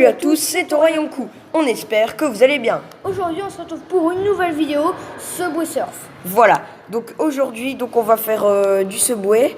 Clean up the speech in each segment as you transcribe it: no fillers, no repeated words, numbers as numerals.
Salut à tous, c'est Torayonku. On espère que vous allez bien. Aujourd'hui, on se retrouve pour une nouvelle vidéo Subway Surf. Voilà, donc aujourd'hui, on va faire du Subway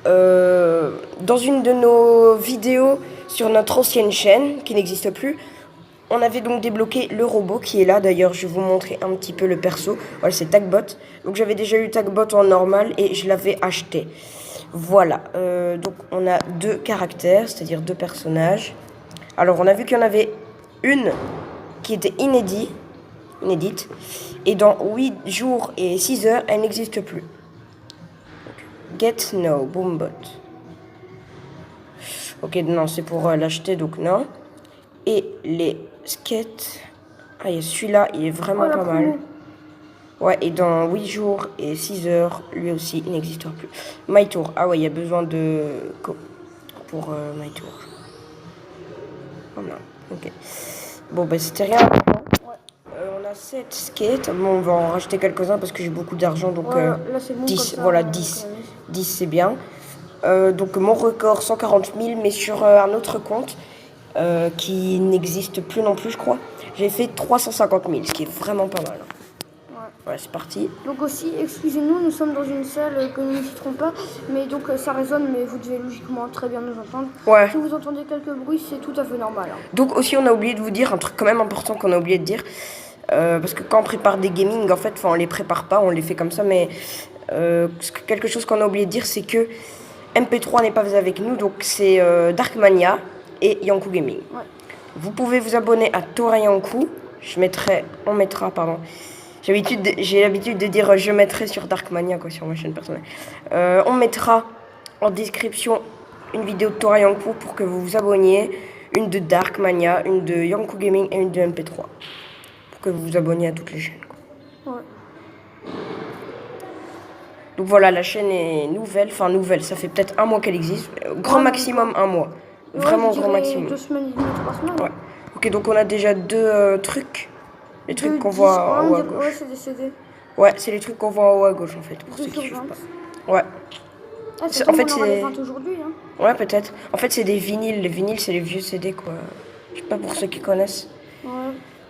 dans une de nos vidéos sur notre ancienne chaîne qui n'existe plus. On avait donc débloqué le robot qui est là. D'ailleurs, je vais vous montrer un petit peu le perso. Voilà, c'est Tagbot. Donc j'avais déjà eu Tagbot en normal et je l'avais acheté. Voilà, donc on a deux caractères, c'est-à-dire deux personnages. Alors on a vu qu'il y en avait une qui était inédite. Et dans 8 jours et 6 heures, elle n'existe plus. Get no, Boombot. Ok, non, c'est pour l'acheter, donc non. Et les skates. Ah, celui-là, il est vraiment pas mal. Ouais, et dans 8 jours et 6 heures, lui aussi, il n'existe plus. My Tour. Ah ouais, il y a besoin de... pour My Tour. Oh non, ok. Bon, bah c'était rien. On a 7 skates. Bon, on va en racheter quelques-uns parce que j'ai beaucoup d'argent, donc là, c'est bon, 10. ça, voilà, 10. 10, c'est bien. Donc mon record, 140 000, mais sur un autre compte qui n'existe plus non plus, je crois. J'ai fait 350 000, ce qui est vraiment pas mal. Voilà, c'est parti. Donc aussi, excusez-nous, nous sommes dans une salle que nous ne citerons pas, mais donc ça résonne, mais vous devez logiquement très bien nous entendre. Ouais. Si vous entendez quelques bruits, c'est tout à fait normal. Donc aussi, on a oublié de vous dire un truc quand même important qu'on a oublié de dire. Parce que quand on prépare des gaming, en fait, on les prépare pas, on les fait comme ça, mais quelque chose qu'on a oublié de dire, c'est que MP3 n'est pas avec nous, donc c'est Darkmania et Yanku Gaming. Ouais. Vous pouvez vous abonner à Torayonku. On mettra, pardon. J'ai l'habitude de dire je mettrai sur Darkmania, quoi, sur ma chaîne personnelle. On mettra en description une vidéo de Torayonku pour que vous vous abonniez. Une de Darkmania, une de Yanku Gaming et une de MP3. Pour que vous vous abonniez à toutes les chaînes, quoi. Ouais. Donc voilà, la chaîne est nouvelle. Enfin, nouvelle, ça fait peut-être un mois qu'elle existe. Grand maximum un mois. Ouais, vraiment grand maximum. 2 semaines et demie, 3 semaines. Ouais. Ok, donc on a déjà deux trucs. Les trucs qu'on voit en haut à gauche. Ouais, c'est des CD. Ouais, c'est les trucs qu'on voit en haut à gauche, en fait, pour ceux qui suivent pas. Ouais. Ah, en fait, c'est aujourd'hui, hein. Ouais, peut-être. En fait, c'est des vinyles. Les vinyles, c'est les vieux CD, quoi. Je sais pas, pour ceux qui connaissent. Ouais.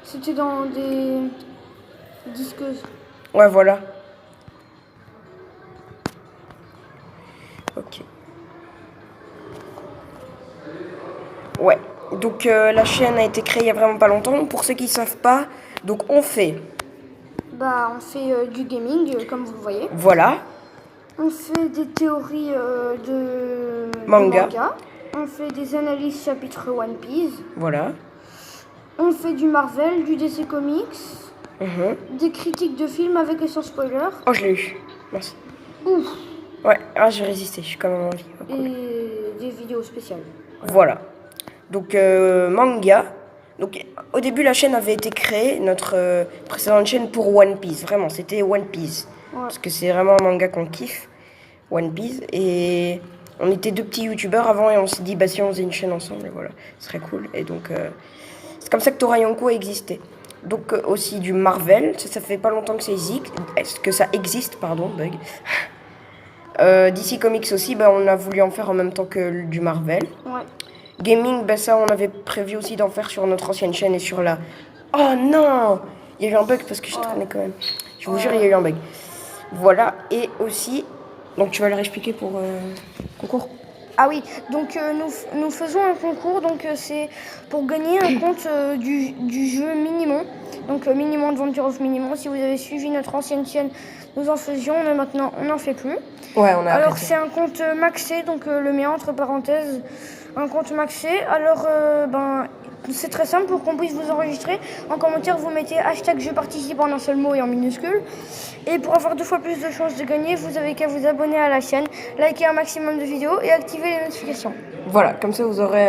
C'était dans des disqueuses. Ouais, voilà. Ok. Ouais. Donc la chaîne a été créée il y a vraiment pas longtemps. Pour ceux qui savent pas, donc on fait... Bah, on fait du gaming, comme vous le voyez. Voilà. On fait des théories de manga. On fait des analyses chapitre One Piece. Voilà. On fait du Marvel, du DC Comics. Des critiques de films avec et sans spoiler. Oh, je l'ai eu. Merci. Ouf. Ouais, ah, j'ai résisté, je suis quand même en vie. Oh, cool. Et des vidéos spéciales. Voilà. Donc, manga. Donc, au début, la chaîne avait été créée, notre précédente chaîne, pour One Piece. Vraiment, c'était One Piece. Ouais. Parce que c'est vraiment un manga qu'on kiffe, One Piece. Et on était deux petits youtubeurs avant et on s'est dit, bah si on faisait une chaîne ensemble, et voilà, ce serait cool. Et donc, c'est comme ça que Torayonku a existé. Donc, aussi du Marvel. Ça fait pas longtemps que ça existe. Bug. DC Comics aussi, bah, on a voulu en faire en même temps que du Marvel. Ouais. Gaming, bah, ça on avait prévu aussi d'en faire sur notre ancienne chaîne et sur la... Oh non! Il y a eu un bug parce que je traînais quand même. Je vous jure, il y a eu un bug. Voilà, et aussi... Donc tu vas leur expliquer pour concours? Ah oui, donc nous faisons un concours, donc c'est pour gagner un compte du jeu Minimon. Donc Minimon Adventure of Minimon. Si vous avez suivi notre ancienne chaîne, nous en faisions, mais maintenant on n'en fait plus. Ouais, on a Alors arrêté. c'est un compte maxé, donc le mien entre parenthèses, un compte maxé. Alors c'est très simple, pour qu'on puisse vous enregistrer. En commentaire, vous mettez hashtag je participe en un seul mot et en minuscule. Et pour avoir 2 fois plus de chances de gagner, vous avez qu'à vous abonner à la chaîne, liker un maximum de vidéos et activer les notifications. Voilà, comme ça vous aurez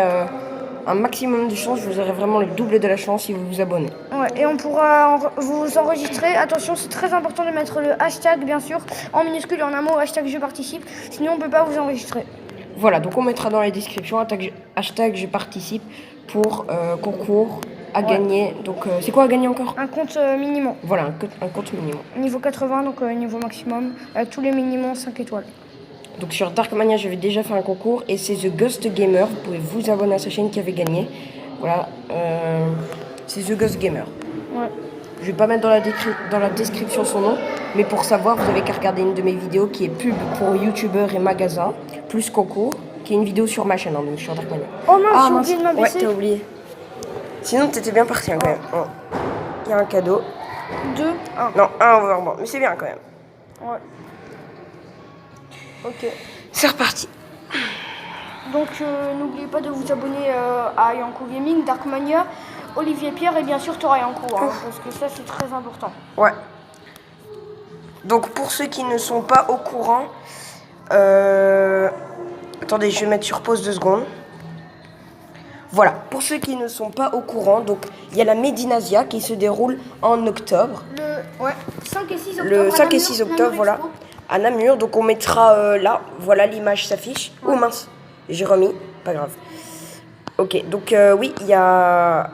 un maximum de chances, vous aurez vraiment le double de la chance si vous vous abonnez. Ouais, et on pourra vous enregistrer. Attention, c'est très important de mettre le hashtag, bien sûr, en minuscule et en un mot, hashtag je participe. Sinon, on ne peut pas vous enregistrer. Voilà, donc on mettra dans les descriptions hashtag je participe pour concours à gagner. Donc c'est quoi à gagner encore? Un compte minimum. Voilà, un compte minimum. Niveau 80, donc niveau maximum, avec tous les minimums 5 étoiles. Donc sur Darkmania, j'avais déjà fait un concours et c'est The Ghost Gamer. Vous pouvez vous abonner à sa chaîne qui avait gagné. Voilà, c'est The Ghost Gamer. Ouais. Je vais pas mettre dans la description son nom, mais pour savoir, vous avez qu'à regarder une de mes vidéos qui est pub pour youtubeurs et magasins, plus concours, qui est une vidéo sur ma chaîne, hein, donc sur Darkmania. Oh mince, j'ai oublié de m'abaisser. Ouais, t'as oublié. Sinon, t'étais bien parti hein, quand même. Oh. Il y a un cadeau. 2, 1. Non, un overboard, mais c'est bien quand même. Ouais. Ok. C'est reparti. Donc n'oubliez pas de vous abonner à Yanko Gaming, Darkmania, Olivier Pierre et bien sûr Thora Yanko, hein, parce que ça c'est très important. Ouais. Donc pour ceux qui ne sont pas au courant, attendez, je vais mettre sur pause 2 secondes. Voilà, pour ceux qui ne sont pas au courant, donc il y a la Medinasia qui se déroule en octobre. Le 5 et 6 octobre. Le 5 et 6 octobre, voilà, à Namur. Donc on mettra là, voilà, l'image s'affiche. Ouais. Oh mince, j'ai remis, pas grave. Ok, donc oui, il y a...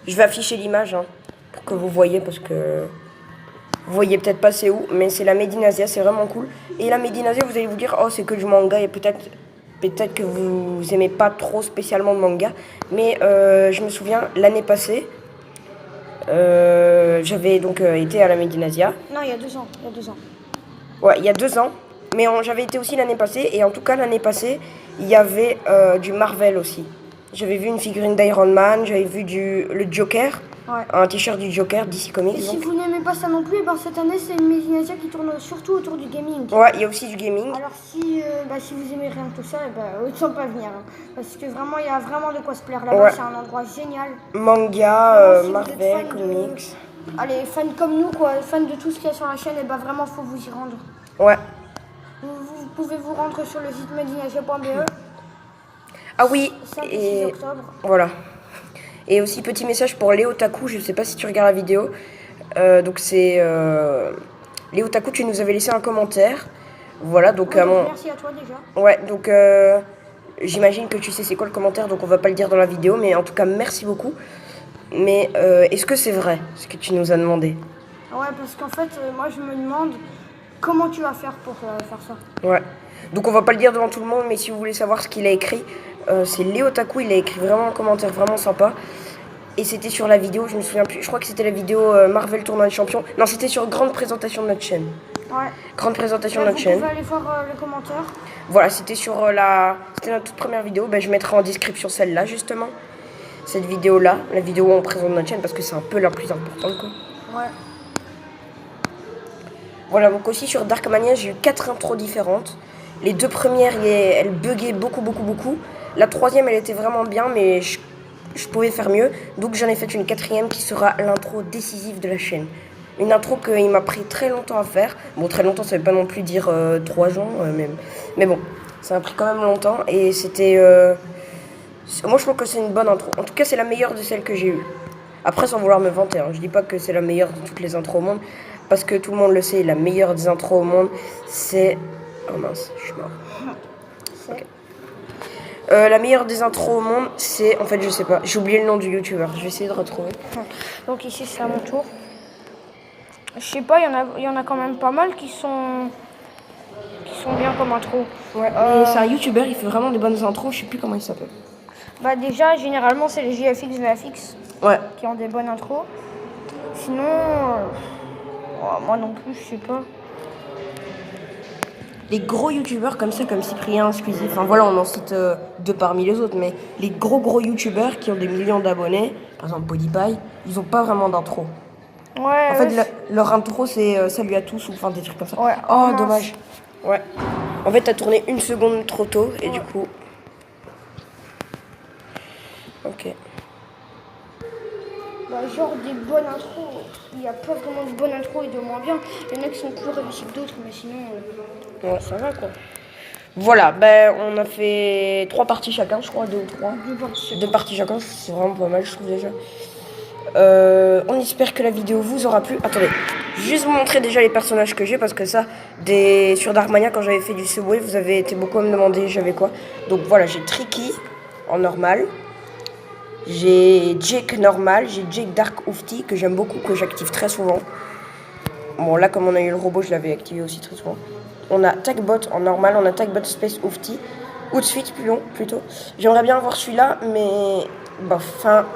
Je vais afficher l'image hein, pour que vous voyez, parce que vous voyez peut-être pas c'est où, mais c'est la Medinasia, c'est vraiment cool. Et la Medinasia, vous allez vous dire, oh c'est que du manga, et peut-être que vous aimez pas trop spécialement de manga, mais je me souviens, l'année passée, j'avais donc été à la Medinasia. Non, il y a 2 ans, Ouais, il y a 2 ans, mais j'avais été aussi l'année passée, et en tout cas l'année passée, il y avait du Marvel aussi. J'avais vu une figurine d'Iron Man, j'avais vu le Joker, ouais. Un t-shirt du Joker DC Comics. Et si vous n'aimez pas ça non plus, ben cette année c'est une Medinasia qui tourne surtout autour du gaming. Ouais, il y a aussi du gaming. Alors si vous aimez rien de tout ça, autant pas venir. Hein, parce que vraiment, il y a vraiment de quoi se plaire là-bas, ouais. C'est un endroit génial. Manga, si Marvel, comics. Allez, fans comme nous, quoi, fans de tout ce qu'il y a sur la chaîne, et vraiment faut vous y rendre. Ouais. Vous pouvez vous rendre sur le site medinasia.be. Ah oui, 5 et 6 octobre. Voilà. Et aussi petit message pour Léo Taku, je ne sais pas si tu regardes la vidéo. Donc c'est Léo Taku, tu nous avais laissé un commentaire. Voilà, donc, merci à toi déjà. Ouais, donc j'imagine que tu sais c'est quoi le commentaire, donc on va pas le dire dans la vidéo, mais en tout cas merci beaucoup. Mais est-ce que c'est vrai ce que tu nous as demandé? Ouais, parce qu'en fait, moi je me demande comment tu vas faire pour faire ça. Ouais. Donc on va pas le dire devant tout le monde, mais si vous voulez savoir ce qu'il a écrit, c'est Léo Taku, il a écrit vraiment un commentaire vraiment sympa. Et c'était sur la vidéo, je me souviens plus, je crois que c'était la vidéo Marvel Tournoi des Champions. Non, c'était sur grande présentation de notre chaîne. Ouais. Grande présentation de notre chaîne. Vous pouvez aller voir le commentaire. Voilà, c'était sur c'était notre toute première vidéo. Je mettrai en description celle-là justement. Cette vidéo-là, la vidéo où on présente notre chaîne, parce que c'est un peu la plus importante quoi. Ouais. Voilà, donc aussi sur Darkmania, j'ai eu 4 intros différentes. Les 2 premières, elles buggaient beaucoup. La 3e, elle était vraiment bien, mais je pouvais faire mieux. Donc j'en ai fait une 4e qui sera l'intro décisive de la chaîne. Une intro qu'il m'a pris très longtemps à faire. Bon, très longtemps, ça veut pas non plus dire 3 ans, même. Mais bon, ça m'a pris quand même longtemps. Et c'était... moi, je trouve que c'est une bonne intro. En tout cas, c'est la meilleure de celles que j'ai eues. Après, sans vouloir me vanter, hein, je dis pas que c'est la meilleure de toutes les intros au monde. Parce que tout le monde le sait, la meilleure des intros au monde, c'est... Oh mince, je suis mort. Okay. La meilleure des intros au monde, c'est... En fait, je sais pas. J'ai oublié le nom du youtubeur. Je vais essayer de retrouver. Donc ici, c'est à mon tour. Je sais pas, il y en a quand même pas mal qui sont bien comme intro. Ouais, c'est un youtubeur, il fait vraiment des bonnes intros. Je sais plus comment il s'appelle. Bah déjà, généralement, c'est les JFX, VFX ouais. Qui ont des bonnes intros. Sinon... moi non plus, je sais pas. Les gros youtubeurs comme ça, comme Cyprien, Squeezie, enfin voilà, on en cite 2 parmi les autres, mais les gros youtubeurs qui ont des millions d'abonnés, par exemple PewDiePie, ils ont pas vraiment d'intro. Ouais. En fait, leur intro, c'est salut à tous ou enfin des trucs comme ça. Ouais. Oh, dommage. Ouais. En fait, t'as tourné 1 seconde trop tôt et du coup. Ok. Bah, genre des bonnes intros, il n'y a pas vraiment de bonnes intros et de moins bien. Il y en a qui sont plus réussis que d'autres, mais sinon, ouais, ça va quoi. Voilà, on a fait 3 parties chacun, je crois, 2 ou 3. 2 parties chacun, c'est vraiment pas mal, je trouve déjà. On espère que la vidéo vous aura plu. Attendez, juste vous montrer déjà les personnages que j'ai, parce que ça, sur Darkmania, quand j'avais fait du Subway, vous avez été beaucoup à me demander j'avais quoi. Donc voilà, j'ai Tricky en normal. J'ai Jake normal, j'ai Jake Dark Oufti que j'aime beaucoup, que j'active très souvent. Bon là comme on a eu le robot, je l'avais activé aussi très souvent. On a Tagbot en normal, on a Tagbot Space Oufti. Ou de suite plutôt. J'aimerais bien avoir celui-là, mais bof. Enfin,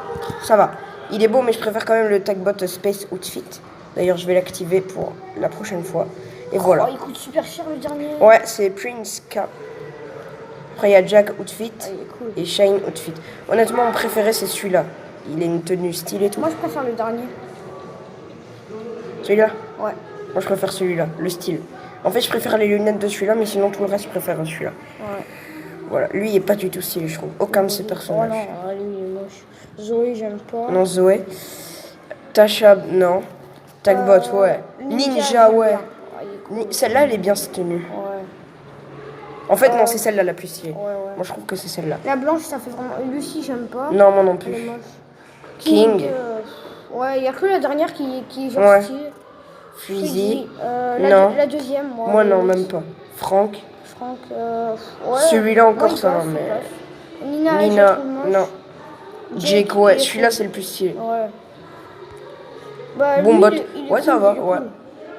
ça va. Il est beau, mais je préfère quand même le Tagbot Space Outfit. D'ailleurs, je vais l'activer pour la prochaine fois. Et voilà. Oh, il coûte super cher le dernier. Ouais, c'est Prince K. Après, il y a Jack Outfit Ah, il est cool. et Shine Outfit. Honnêtement, mon préféré, c'est celui-là. Il a une tenue stylée et tout. Moi, je préfère le dernier. Celui-là? Ouais. Moi, je préfère celui-là, le style. En fait, je préfère les lunettes de celui-là, mais sinon, tout le reste, je préfère celui-là. Ouais. Voilà, lui, il est pas du tout stylé, je trouve. Aucun de ses Oh personnages. non, lui, il est moche. Zoé, j'aime pas. Non, Zoé. Tasha, non. Tagbot, ouais. Ninja, j'aime ouais. bien. Ah, il est cool. Celle-là, elle est bien cette tenue. Ouais. En fait, non, c'est celle-là la plus stylée. Ouais, ouais. Moi, je trouve que c'est celle-là. La blanche, ça fait vraiment. Lucie, j'aime pas. Non, moi non Elle est plus. moche. King. Ouais, il y a que la dernière qui est genre Ouais. stylée. Freezy. La Non. deuxième, moi. Moi, non, même pas. Franck. Franck, ouais. Celui-là encore, Ouais, il ça va, passe, il mais. passe. Nina, je la Nina, trouve moche. non. Jake, il ouais. est Celui-là, cool. c'est le plus stylé. Ouais. Bah, Bombot. lui, il est Ouais, cool, ça va, il est ouais. cool.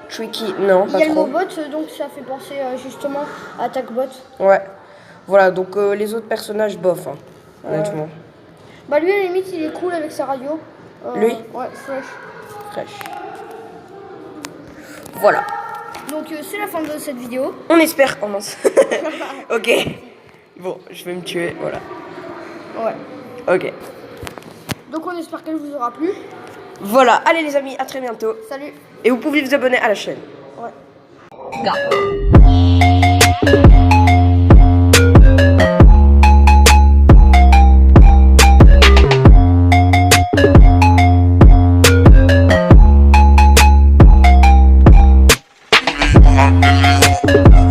Tricky, non, Il pas y a le trop. mot bot, donc ça fait penser justement à Tagbot. Ouais. Voilà, donc les autres personnages, bof, hein, honnêtement. Bah, lui, à la limite, il est cool avec sa radio. Lui? Ouais, fresh. Fraîche. Voilà. Donc, c'est la fin de cette vidéo. On espère. Oh mince. Ok. Bon, je vais me tuer, voilà. Ouais. Ok. Donc, on espère qu'elle vous aura plu. Voilà, allez les amis, à très bientôt. Salut. Et vous pouvez vous abonner à la chaîne. Ouais. Hot in the